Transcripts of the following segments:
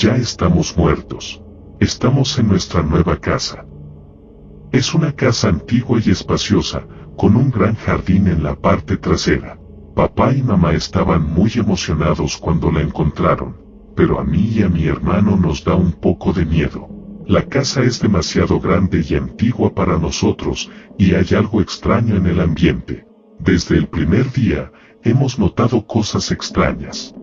Ya estamos muertos. Estamos en nuestra nueva casa. Es una casa antigua y espaciosa, con un gran jardín en la parte trasera. Papá y mamá estaban muy emocionados cuando la encontraron, pero a mí y a mi hermano nos da un poco de miedo. La casa es demasiado grande y antigua para nosotros, y hay algo extraño en el ambiente. Desde el primer día, hemos notado cosas extrañas.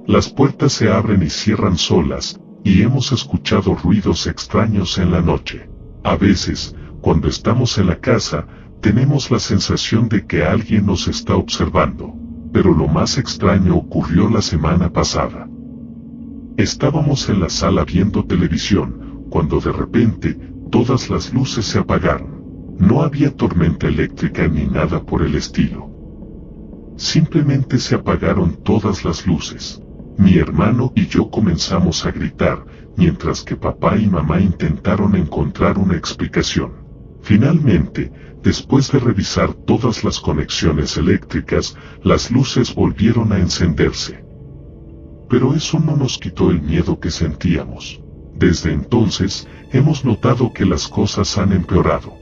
Las puertas se abren y cierran solas, y hemos escuchado ruidos extraños en la noche. A veces, cuando estamos en la casa, tenemos la sensación de que alguien nos está observando, pero lo más extraño ocurrió la semana pasada. Estábamos en la sala viendo televisión, cuando de repente, todas las luces se apagaron. No había tormenta eléctrica ni nada por el estilo. Simplemente se apagaron todas las luces. Mi hermano y yo comenzamos a gritar, mientras que papá y mamá intentaron encontrar una explicación. Finalmente, después de revisar todas las conexiones eléctricas, las luces volvieron a encenderse. Pero eso no nos quitó el miedo que sentíamos. Desde entonces, hemos notado que las cosas han empeorado.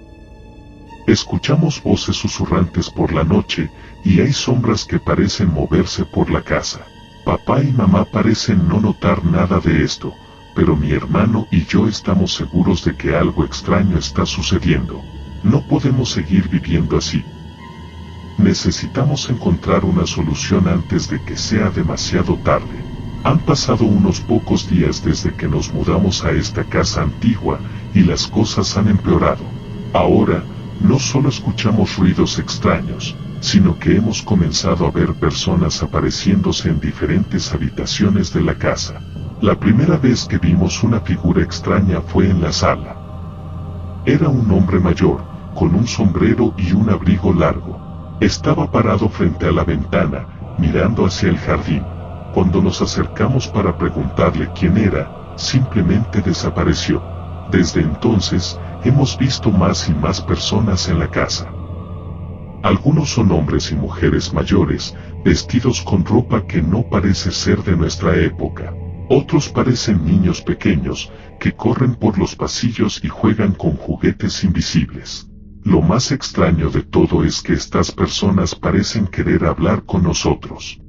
Escuchamos voces susurrantes por la noche, y hay sombras que parecen moverse por la casa. Papá y mamá parecen no notar nada de esto, pero mi hermano y yo estamos seguros de que algo extraño está sucediendo. No podemos seguir viviendo así. Necesitamos encontrar una solución antes de que sea demasiado tarde. Han pasado unos pocos días desde que nos mudamos a esta casa antigua, y las cosas han empeorado. Ahora, no solo escuchamos ruidos extraños, sino que hemos comenzado a ver personas apareciéndose en diferentes habitaciones de la casa. La primera vez que vimos una figura extraña fue en la sala. Era un hombre mayor, con un sombrero y un abrigo largo. Estaba parado frente a la ventana, mirando hacia el jardín. Cuando nos acercamos para preguntarle quién era, simplemente desapareció. Desde entonces, hemos visto más y más personas en la casa. Algunos son hombres y mujeres mayores, vestidos con ropa que no parece ser de nuestra época. Otros parecen niños pequeños, que corren por los pasillos y juegan con juguetes invisibles. Lo más extraño de todo es que estas personas parecen querer hablar con nosotros.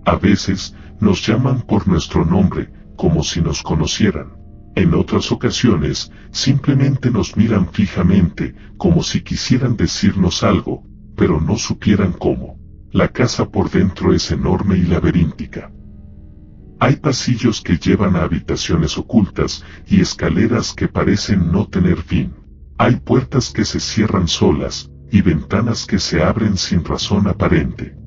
A veces, nos llaman por nuestro nombre, como si nos conocieran. En otras ocasiones, simplemente nos miran fijamente, como si quisieran decirnos algo, pero no supieran cómo. La casa por dentro es enorme y laberíntica. Hay pasillos que llevan a habitaciones ocultas, y escaleras que parecen no tener fin. Hay puertas que se cierran solas, y ventanas que se abren sin razón aparente.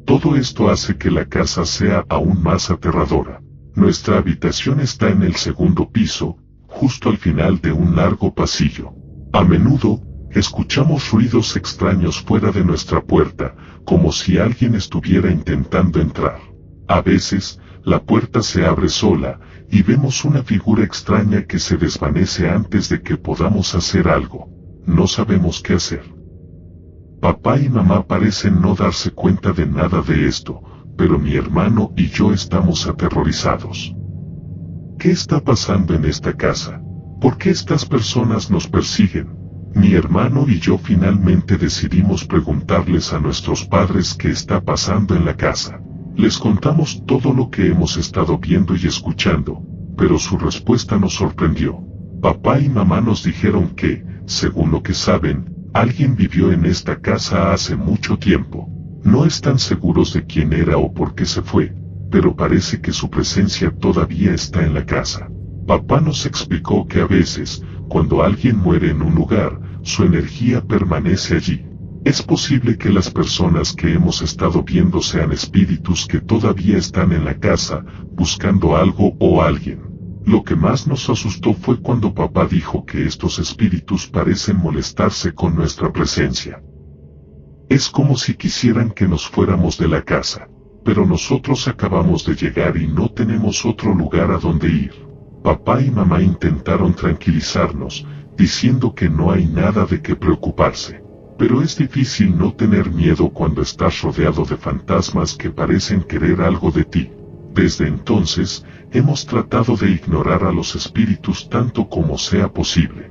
Todo esto hace que la casa sea aún más aterradora. Nuestra habitación está en el segundo piso, justo al final de un largo pasillo. A menudo, escuchamos ruidos extraños fuera de nuestra puerta, como si alguien estuviera intentando entrar. A veces, la puerta se abre sola, y vemos una figura extraña que se desvanece antes de que podamos hacer algo. No sabemos qué hacer. Papá y mamá parecen no darse cuenta de nada de esto, pero mi hermano y yo estamos aterrorizados. ¿Qué está pasando en esta casa? ¿Por qué estas personas nos persiguen? Mi hermano y yo finalmente decidimos preguntarles a nuestros padres qué está pasando en la casa. Les contamos todo lo que hemos estado viendo y escuchando, pero su respuesta nos sorprendió. Papá y mamá nos dijeron que, según lo que saben, alguien vivió en esta casa hace mucho tiempo. No están seguros de quién era o por qué se fue, pero parece que su presencia todavía está en la casa. Papá nos explicó que a veces, cuando alguien muere en un lugar, su energía permanece allí. Es posible que las personas que hemos estado viendo sean espíritus que todavía están en la casa, buscando algo o alguien. Lo que más nos asustó fue cuando papá dijo que estos espíritus parecen molestarse con nuestra presencia. Es como si quisieran que nos fuéramos de la casa, pero nosotros acabamos de llegar y no tenemos otro lugar a donde ir. Papá y mamá intentaron tranquilizarnos, diciendo que no hay nada de qué preocuparse. Pero es difícil no tener miedo cuando estás rodeado de fantasmas que parecen querer algo de ti. Desde entonces, hemos tratado de ignorar a los espíritus tanto como sea posible.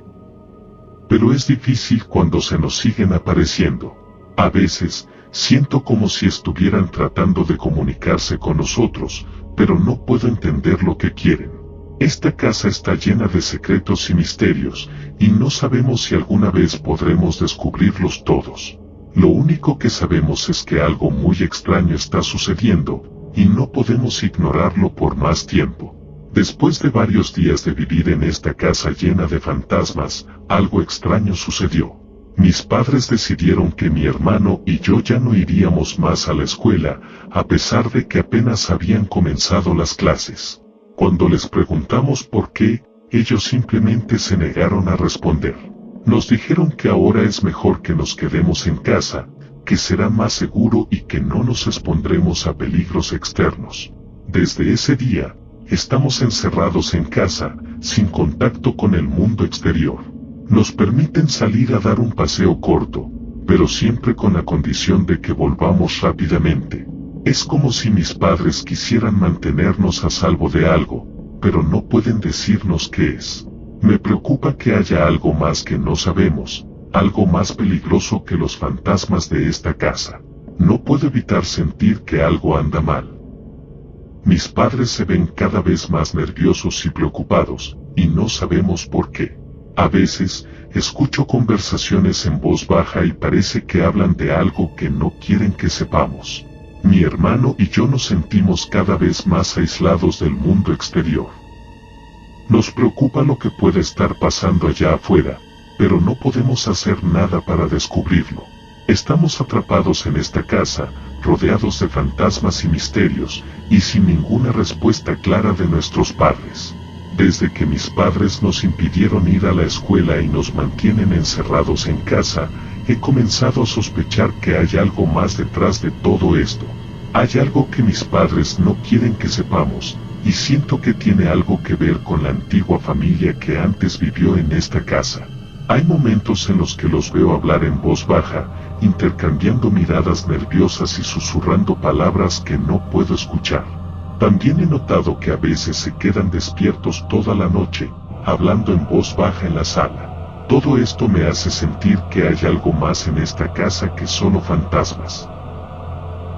Pero es difícil cuando se nos siguen apareciendo. A veces, siento como si estuvieran tratando de comunicarse con nosotros, pero no puedo entender lo que quieren. Esta casa está llena de secretos y misterios, y no sabemos si alguna vez podremos descubrirlos todos. Lo único que sabemos es que algo muy extraño está sucediendo, y no podemos ignorarlo por más tiempo. Después de varios días de vivir en esta casa llena de fantasmas, algo extraño sucedió. Mis padres decidieron que mi hermano y yo ya no iríamos más a la escuela, a pesar de que apenas habían comenzado las clases. Cuando les preguntamos por qué, ellos simplemente se negaron a responder. Nos dijeron que ahora es mejor que nos quedemos en casa, que será más seguro y que no nos expondremos a peligros externos. Desde ese día, estamos encerrados en casa, sin contacto con el mundo exterior. Nos permiten salir a dar un paseo corto, pero siempre con la condición de que volvamos rápidamente. Es como si mis padres quisieran mantenernos a salvo de algo, pero no pueden decirnos qué es. Me preocupa que haya algo más que no sabemos, algo más peligroso que los fantasmas de esta casa. No puedo evitar sentir que algo anda mal. Mis padres se ven cada vez más nerviosos y preocupados, y no sabemos por qué. A veces, escucho conversaciones en voz baja y parece que hablan de algo que no quieren que sepamos. Mi hermano y yo nos sentimos cada vez más aislados del mundo exterior. Nos preocupa lo que puede estar pasando allá afuera, pero no podemos hacer nada para descubrirlo. Estamos atrapados en esta casa, rodeados de fantasmas y misterios, y sin ninguna respuesta clara de nuestros padres. Desde que mis padres nos impidieron ir a la escuela y nos mantienen encerrados en casa, he comenzado a sospechar que hay algo más detrás de todo esto. Hay algo que mis padres no quieren que sepamos, y siento que tiene algo que ver con la antigua familia que antes vivió en esta casa. Hay momentos en los que los veo hablar en voz baja, intercambiando miradas nerviosas y susurrando palabras que no puedo escuchar. También he notado que a veces se quedan despiertos toda la noche, hablando en voz baja en la sala. Todo esto me hace sentir que hay algo más en esta casa que solo fantasmas.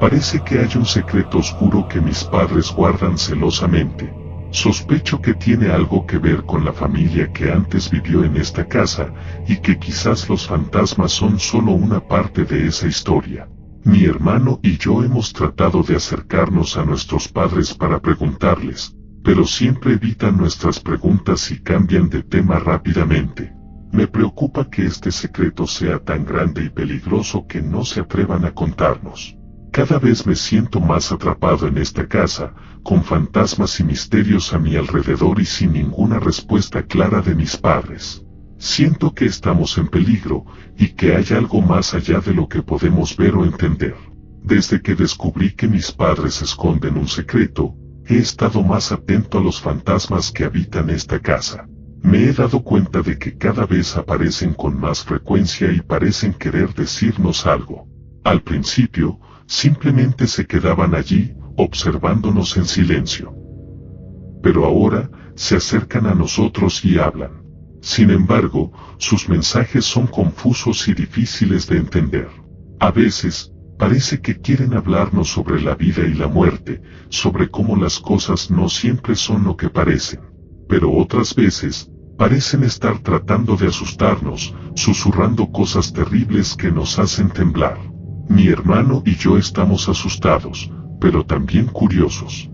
Parece que hay un secreto oscuro que mis padres guardan celosamente. Sospecho que tiene algo que ver con la familia que antes vivió en esta casa, y que quizás los fantasmas son solo una parte de esa historia. Mi hermano y yo hemos tratado de acercarnos a nuestros padres para preguntarles, pero siempre evitan nuestras preguntas y cambian de tema rápidamente. Me preocupa que este secreto sea tan grande y peligroso que no se atrevan a contarnos. Cada vez me siento más atrapado en esta casa, con fantasmas y misterios a mi alrededor y sin ninguna respuesta clara de mis padres. Siento que estamos en peligro, y que hay algo más allá de lo que podemos ver o entender. Desde que descubrí que mis padres esconden un secreto, he estado más atento a los fantasmas que habitan esta casa. Me he dado cuenta de que cada vez aparecen con más frecuencia y parecen querer decirnos algo. Al principio, simplemente se quedaban allí, observándonos en silencio. Pero ahora, se acercan a nosotros y hablan. Sin embargo, sus mensajes son confusos y difíciles de entender. A veces, parece que quieren hablarnos sobre la vida y la muerte, sobre cómo las cosas no siempre son lo que parecen. Pero otras veces, parecen estar tratando de asustarnos, susurrando cosas terribles que nos hacen temblar. Mi hermano y yo estamos asustados, pero también curiosos.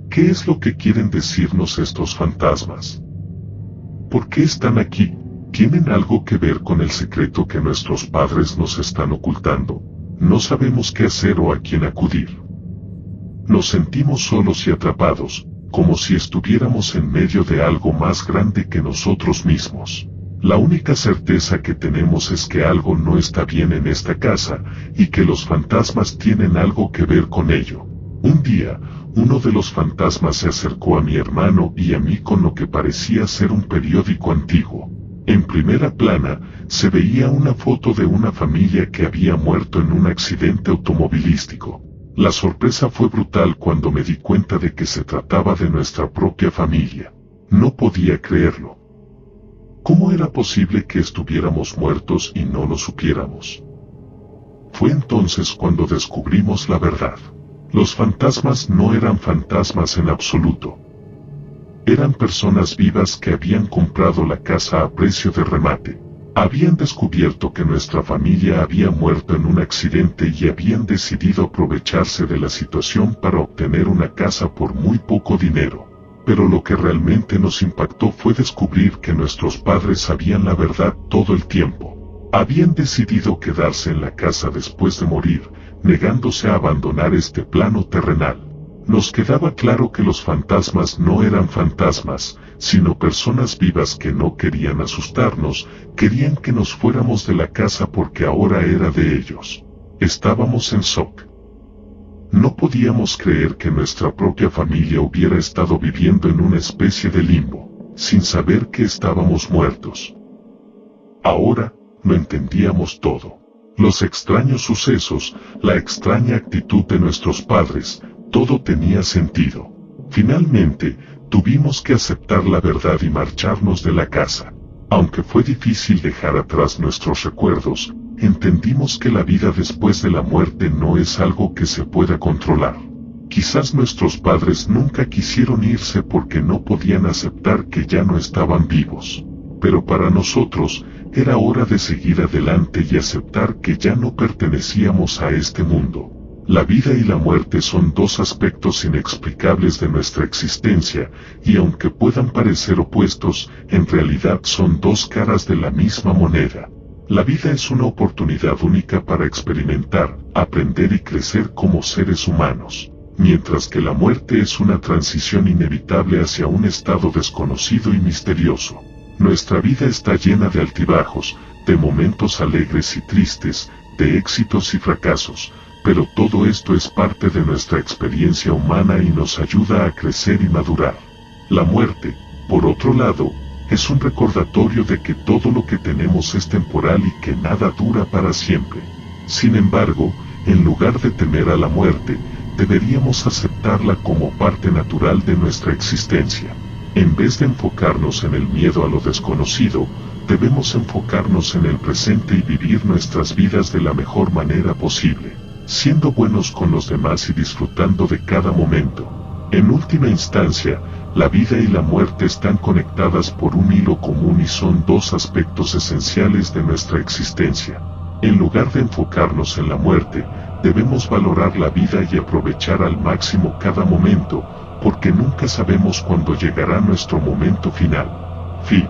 ¿Qué es lo que quieren decirnos estos fantasmas? ¿Por qué están aquí? ¿Tienen algo que ver con el secreto que nuestros padres nos están ocultando? No sabemos qué hacer o a quién acudir. Nos sentimos solos y atrapados, como si estuviéramos en medio de algo más grande que nosotros mismos. La única certeza que tenemos es que algo no está bien en esta casa, y que los fantasmas tienen algo que ver con ello. Un día, uno de los fantasmas se acercó a mi hermano y a mí con lo que parecía ser un periódico antiguo. En primera plana, se veía una foto de una familia que había muerto en un accidente automovilístico. La sorpresa fue brutal cuando me di cuenta de que se trataba de nuestra propia familia. No podía creerlo. ¿Cómo era posible que estuviéramos muertos y no lo supiéramos? Fue entonces cuando descubrimos la verdad. Los fantasmas no eran fantasmas en absoluto. Eran personas vivas que habían comprado la casa a precio de remate. Habían descubierto que nuestra familia había muerto en un accidente y habían decidido aprovecharse de la situación para obtener una casa por muy poco dinero. Pero lo que realmente nos impactó fue descubrir que nuestros padres sabían la verdad todo el tiempo. Habían decidido quedarse en la casa después de morir, negándose a abandonar este plano terrenal. Nos quedaba claro que los fantasmas no eran fantasmas, sino personas vivas que no querían asustarnos, querían que nos fuéramos de la casa porque ahora era de ellos. Estábamos en shock. No podíamos creer que nuestra propia familia hubiera estado viviendo en una especie de limbo, sin saber que estábamos muertos. Ahora, lo entendíamos todo. Los extraños sucesos, la extraña actitud de nuestros padres, todo tenía sentido. Finalmente, tuvimos que aceptar la verdad y marcharnos de la casa. Aunque fue difícil dejar atrás nuestros recuerdos, entendimos que la vida después de la muerte no es algo que se pueda controlar. Quizás nuestros padres nunca quisieron irse porque no podían aceptar que ya no estaban vivos. Pero para nosotros, era hora de seguir adelante y aceptar que ya no pertenecíamos a este mundo. La vida y la muerte son dos aspectos inexplicables de nuestra existencia, y aunque puedan parecer opuestos, en realidad son dos caras de la misma moneda. La vida es una oportunidad única para experimentar, aprender y crecer como seres humanos, mientras que la muerte es una transición inevitable hacia un estado desconocido y misterioso. Nuestra vida está llena de altibajos, de momentos alegres y tristes, de éxitos y fracasos, pero todo esto es parte de nuestra experiencia humana y nos ayuda a crecer y madurar. La muerte, por otro lado, es un recordatorio de que todo lo que tenemos es temporal y que nada dura para siempre. Sin embargo, en lugar de temer a la muerte, deberíamos aceptarla como parte natural de nuestra existencia. En vez de enfocarnos en el miedo a lo desconocido, debemos enfocarnos en el presente y vivir nuestras vidas de la mejor manera posible, siendo buenos con los demás y disfrutando de cada momento. En última instancia, la vida y la muerte están conectadas por un hilo común y son dos aspectos esenciales de nuestra existencia. En lugar de enfocarnos en la muerte, debemos valorar la vida y aprovechar al máximo cada momento, porque nunca sabemos cuándo llegará nuestro momento final. Fin.